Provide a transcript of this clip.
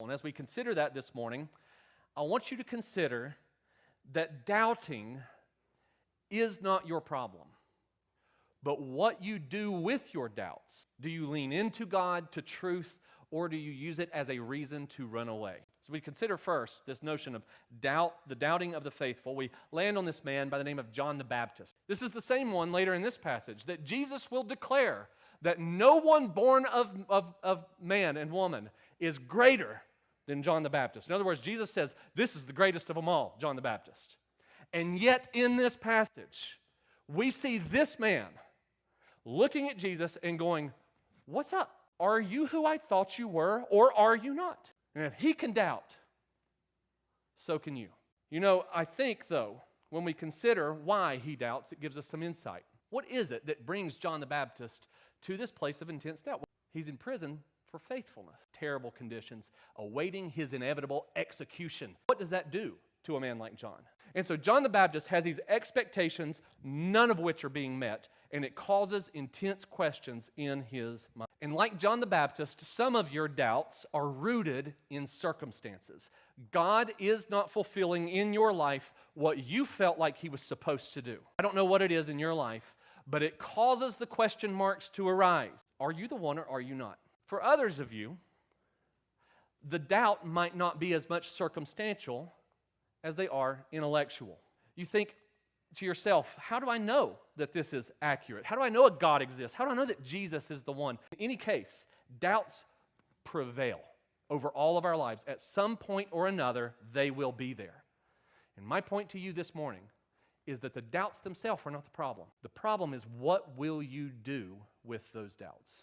And as we consider that this morning, I want you to consider that doubting is not your problem, but what you do with your doubts. Do you lean into God, to truth, or do you use it as a reason to run away? So we consider first this notion of doubt, the doubting of the faithful. We land on this man by the name of John the Baptist. This is the same one later in this passage that Jesus will declare that no one born of man and woman is greater than John the Baptist. In other words, Jesus says, this is the greatest of them all, John the Baptist. And yet in this passage, we see this man looking at Jesus and going, what's up? Are you who I thought you were, or are you not? And if he can doubt, so can you. You know, I think, though, when we consider why he doubts, it gives us some insight. What is it that brings John the Baptist to this place of intense doubt? He's in prison for faithfulness. Terrible conditions, awaiting his inevitable execution. What does that do to a man like John? And so John the Baptist has these expectations, none of which are being met, and it causes intense questions in his mind. And like John the Baptist, some of your doubts are rooted in circumstances. God is not fulfilling in your life what you felt like he was supposed to do. I don't know what it is in your life, but it causes the question marks to arise. Are you the one or are you not? For others of you, the doubt might not be as much circumstantial as they are intellectual. You think to yourself, how do I know that this is accurate? How do I know a God exists? How do I know that Jesus is the one? In any case, doubts prevail over all of our lives. At some point or another, they will be there. And my point to you this morning is that the doubts themselves are not the problem. The problem is, what will you do with those doubts?